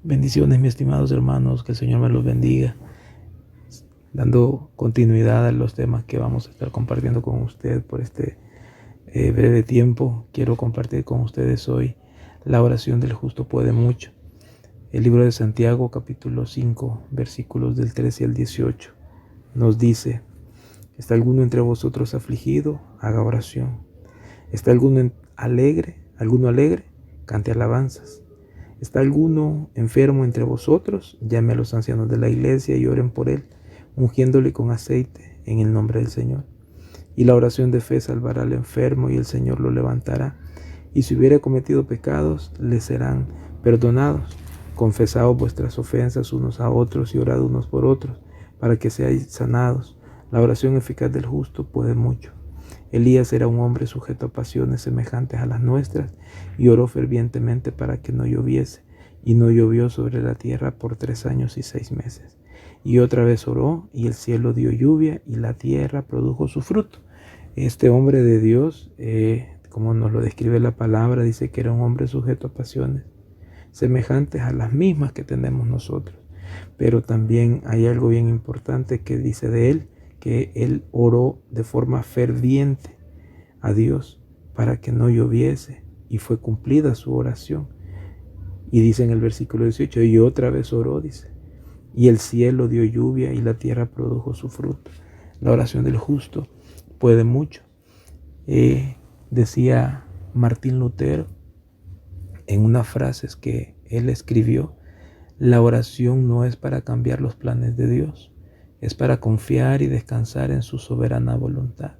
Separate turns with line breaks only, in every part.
Bendiciones, mis estimados hermanos, que el Señor me los bendiga, dando continuidad a los temas que vamos a estar compartiendo con usted por este breve tiempo. Quiero compartir con ustedes hoy la oración del justo puede mucho. El libro de Santiago, capítulo 5, versículos del 13 al 18, nos dice: ¿Está alguno entre vosotros afligido? Haga oración. ¿Está alguno alegre? Cante alabanzas. ¿Está alguno enfermo entre vosotros? Llame a los ancianos de la iglesia y oren por él, ungiéndole con aceite en el nombre del Señor. Y la oración de fe salvará al enfermo y el Señor lo levantará. Y si hubiere cometido pecados, le serán perdonados. Confesaos vuestras ofensas unos a otros y orad unos por otros, para que seáis sanados. La oración eficaz del justo puede mucho. Elías era un hombre sujeto a pasiones semejantes a las nuestras y oró fervientemente para que no lloviese, y no llovió sobre la tierra por 3 años y 6 meses. Y otra vez oró, y el cielo dio lluvia, y la tierra produjo su fruto. Este hombre de Dios, como nos lo describe la palabra, dice que era un hombre sujeto a pasiones semejantes a las mismas que tenemos nosotros. Pero también hay algo bien importante que dice de él, que él oró de forma ferviente a Dios para que no lloviese, y fue cumplida su oración. Y dice en el versículo 18, y otra vez oró, dice, y el cielo dio lluvia y la tierra produjo su fruto. La oración del justo puede mucho. Decía Martín Lutero en unas frases que él escribió: la oración no es para cambiar los planes de Dios, es para confiar y descansar en su soberana voluntad.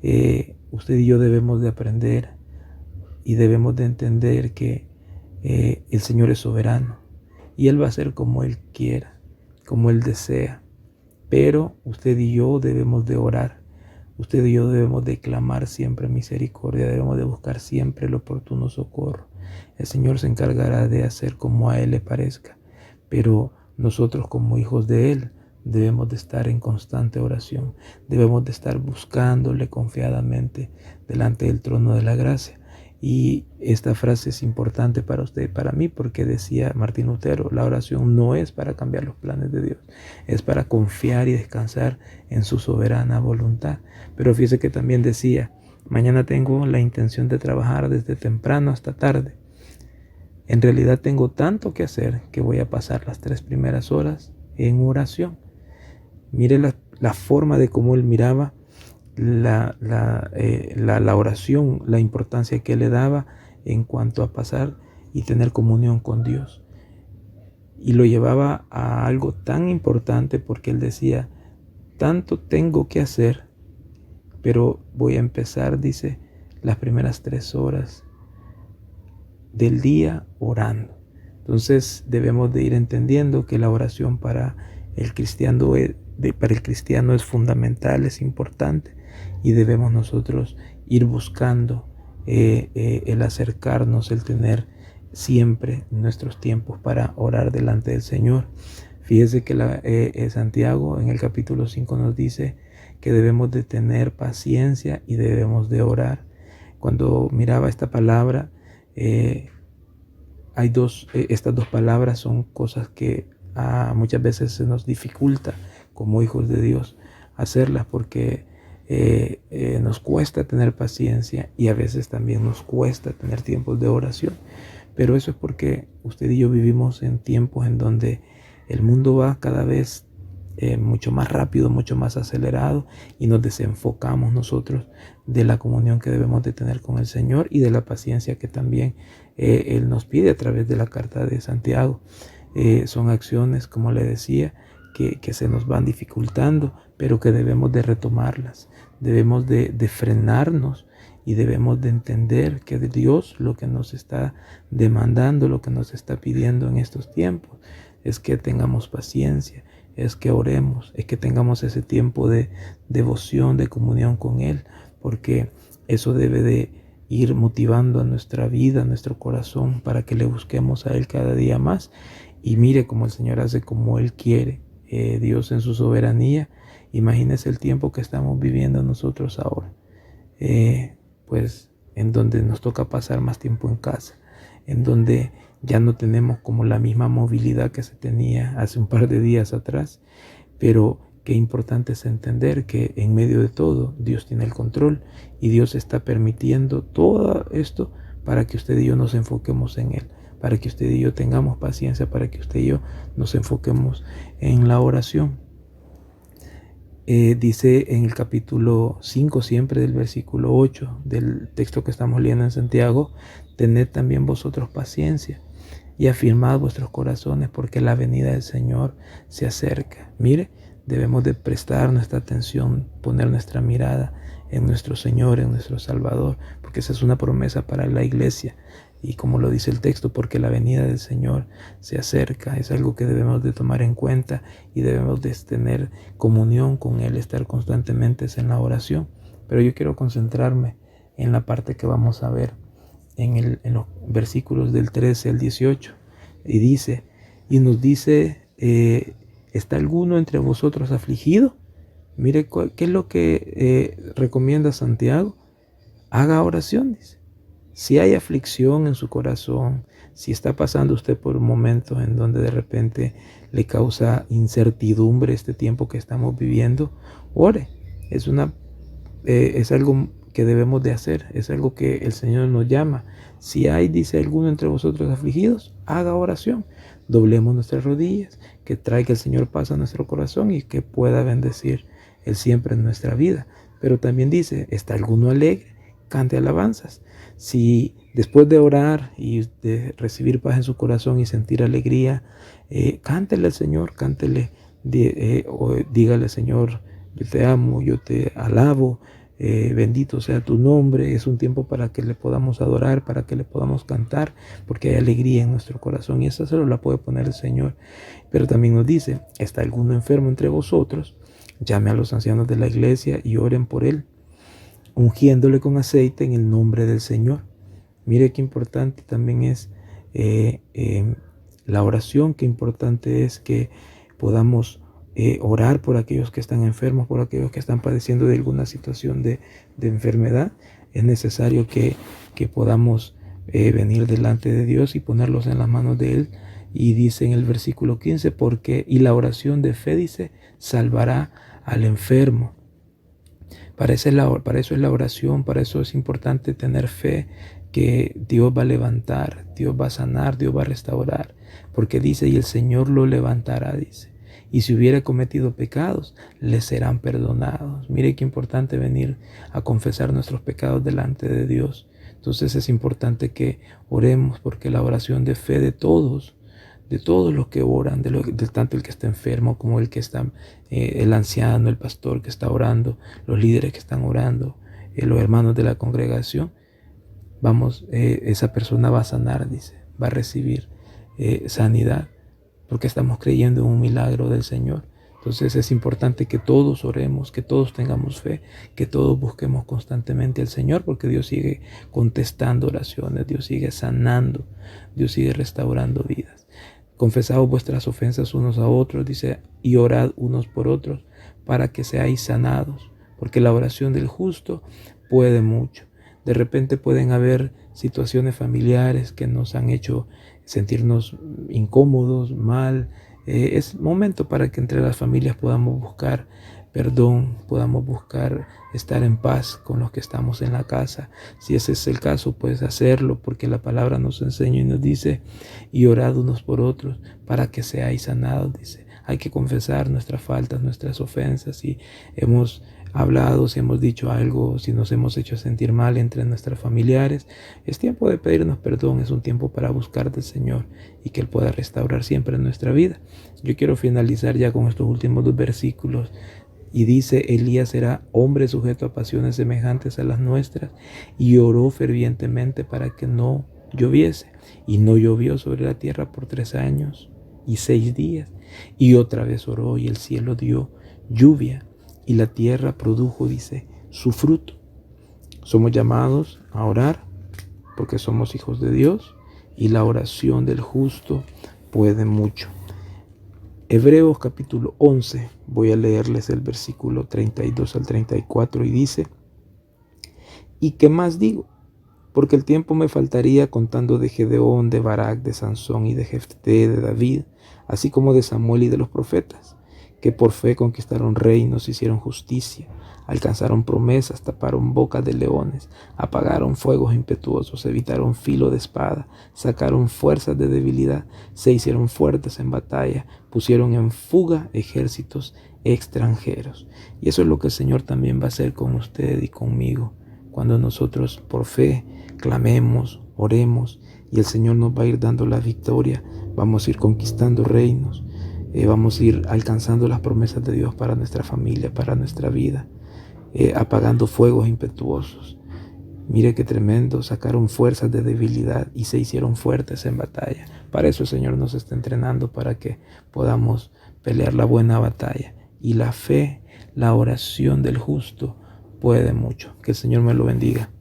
Usted y yo debemos de aprender y debemos de entender que el Señor es soberano y Él va a hacer como Él quiera, como Él desea. Pero usted y yo debemos de orar. Usted y yo debemos de clamar siempre misericordia, debemos de buscar siempre el oportuno socorro. El Señor se encargará de hacer como a Él le parezca, pero nosotros como hijos de Él debemos de estar en constante oración, debemos de estar buscándole confiadamente delante del trono de la gracia. Y esta frase es importante para usted y para mí, porque decía Martín Lutero: la oración no es para cambiar los planes de Dios, es para confiar y descansar en su soberana voluntad. Pero fíjese que también decía: mañana tengo la intención de trabajar desde temprano hasta tarde. En realidad tengo tanto que hacer que voy a pasar las 3 primeras horas en oración. Mire la forma de cómo él miraba la oración, la importancia que él le daba en cuanto a pasar y tener comunión con Dios. Y lo llevaba a algo tan importante, porque él decía: tanto tengo que hacer, pero voy a empezar, dice, las primeras 3 horas del día orando. Entonces debemos de ir entendiendo que la oración para el cristiano es fundamental, es importante, y debemos nosotros ir buscando el acercarnos, el tener siempre nuestros tiempos para orar delante del Señor. Fíjese que Santiago en el capítulo 5 nos dice que debemos de tener paciencia y debemos de orar. Cuando miraba esta palabra, estas dos palabras son cosas que muchas veces se nos dificulta como hijos de Dios hacerlas, porque nos cuesta tener paciencia y a veces también nos cuesta tener tiempos de oración. Pero eso es porque usted y yo vivimos en tiempos en donde el mundo va cada vez mucho más rápido, mucho más acelerado, y nos desenfocamos nosotros de la comunión que debemos de tener con el Señor y de la paciencia que también Él nos pide a través de la carta de Santiago. Son acciones, como le decía, que se nos van dificultando, pero que debemos de retomarlas, debemos de frenarnos, y debemos de entender que Dios lo que nos está demandando, lo que nos está pidiendo en estos tiempos, es que tengamos paciencia, es que oremos, es que tengamos ese tiempo de devoción, de comunión con Él, porque eso debe de ir motivando a nuestra vida, a nuestro corazón, para que le busquemos a Él cada día más. Y mire cómo el Señor hace como Él quiere. Dios en su soberanía, imagínese el tiempo que estamos viviendo nosotros ahora, pues en donde nos toca pasar más tiempo en casa, en donde Ya no tenemos como la misma movilidad que se tenía hace un par de días atrás, pero qué importante es entender que en medio de todo Dios tiene el control y Dios está permitiendo todo esto para que usted y yo nos enfoquemos en Él, para que usted y yo tengamos paciencia, para que usted y yo nos enfoquemos en la oración. Dice en el capítulo 5 siempre del versículo 8 del texto que estamos leyendo en Santiago: tened también vosotros paciencia y afirmad vuestros corazones, porque la venida del Señor se acerca. Mire, debemos de prestar nuestra atención, poner nuestra mirada en nuestro Señor, en nuestro Salvador, porque esa es una promesa para la iglesia. Y como lo dice el texto, porque la venida del Señor se acerca, es algo que debemos de tomar en cuenta y debemos de tener comunión con Él, estar constantemente en la oración. Pero yo quiero concentrarme en la parte que vamos a ver en los versículos del 13 al 18. Y nos dice, ¿está alguno entre vosotros afligido? Mire, ¿qué es lo que recomienda Santiago? Haga oraciones. Si hay aflicción en su corazón, si está pasando usted por momentos en donde de repente le causa incertidumbre este tiempo que estamos viviendo, ore. Es algo que debemos de hacer, es algo que el Señor nos llama. Si hay, dice, alguno entre vosotros afligidos, haga oración. Doblemos nuestras rodillas, que traiga el Señor paz a nuestro corazón y que pueda bendecir Él siempre en nuestra vida. Pero también dice, ¿está alguno alegre? Cante alabanzas. Si después de orar y de recibir paz en su corazón y sentir alegría, cántele al Señor, cántele, o dígale: Señor, yo te amo, yo te alabo, bendito sea tu nombre. Es un tiempo para que le podamos adorar, para que le podamos cantar, porque hay alegría en nuestro corazón y esa solo la puede poner el Señor. Pero también nos dice, ¿está alguno enfermo entre vosotros? Llame a los ancianos de la iglesia y oren por él, ungiéndole con aceite en el nombre del Señor. Mire qué importante también es la oración, qué importante es que podamos orar por aquellos que están enfermos, por aquellos que están padeciendo de alguna situación de enfermedad. Es necesario que podamos venir delante de Dios y ponerlos en las manos de Él. Y dice en el versículo 15, y la oración de fe, dice, salvará al enfermo. Para eso es la oración, para eso es importante tener fe que Dios va a levantar, Dios va a sanar, Dios va a restaurar, porque dice, y el Señor lo levantará, dice, y si hubiera cometido pecados, le serán perdonados. Mire qué importante venir a confesar nuestros pecados delante de Dios. Entonces es importante que oremos, porque la oración de fe de todos los que oran, de tanto el que está enfermo como el que está, el anciano, el pastor que está orando, los líderes que están orando, los hermanos de la congregación, esa persona va a sanar, dice, va a recibir sanidad, porque estamos creyendo en un milagro del Señor. Entonces es importante que todos oremos, que todos tengamos fe, que todos busquemos constantemente al Señor, porque Dios sigue contestando oraciones, Dios sigue sanando, Dios sigue restaurando vidas. Confesaos vuestras ofensas unos a otros, dice, y orad unos por otros para que seáis sanados, porque la oración del justo puede mucho. De repente pueden haber situaciones familiares que nos han hecho sentirnos incómodos, mal. Es momento para que entre las familias podamos buscar perdón, podamos buscar estar en paz con los que estamos en la casa. Si ese es el caso, puedes hacerlo, porque la palabra nos enseña y nos dice, y orad unos por otros para que seáis sanados, dice. Hay que confesar nuestras faltas, nuestras ofensas. Si hemos hablado, si hemos dicho algo, si nos hemos hecho sentir mal entre nuestros familiares, es tiempo de pedirnos perdón, es un tiempo para buscar del Señor y que Él pueda restaurar siempre nuestra vida. Yo quiero finalizar ya con estos últimos 2 versículos. Y dice, Elías era hombre sujeto a pasiones semejantes a las nuestras y oró fervientemente para que no lloviese. Y no llovió sobre la tierra por 3 años y 6 días. Y otra vez oró y el cielo dio lluvia y la tierra produjo, dice, su fruto. Somos llamados a orar porque somos hijos de Dios y la oración del justo puede mucho. Hebreos capítulo 11, voy a leerles el versículo 32 al 34 y dice, ¿y qué más digo? porque el tiempo me faltaría contando de Gedeón, de Barak, de Sansón y de Jefté, de David, así como de Samuel y de los profetas, que por fe conquistaron reinos, hicieron justicia, alcanzaron promesas, taparon bocas de leones, apagaron fuegos impetuosos, evitaron filo de espada, sacaron fuerzas de debilidad, se hicieron fuertes en batalla, pusieron en fuga ejércitos extranjeros. Y eso es lo que el Señor también va a hacer con usted y conmigo, cuando nosotros por fe clamemos, oremos, y el Señor nos va a ir dando la victoria. Vamos a ir conquistando reinos, vamos a ir alcanzando las promesas de Dios para nuestra familia, para nuestra vida, apagando fuegos impetuosos. Mire qué tremendo, sacaron fuerzas de debilidad y se hicieron fuertes en batalla. Para eso el Señor nos está entrenando, para que podamos pelear la buena batalla. Y la fe, la oración del justo puede mucho. Que el Señor me lo bendiga.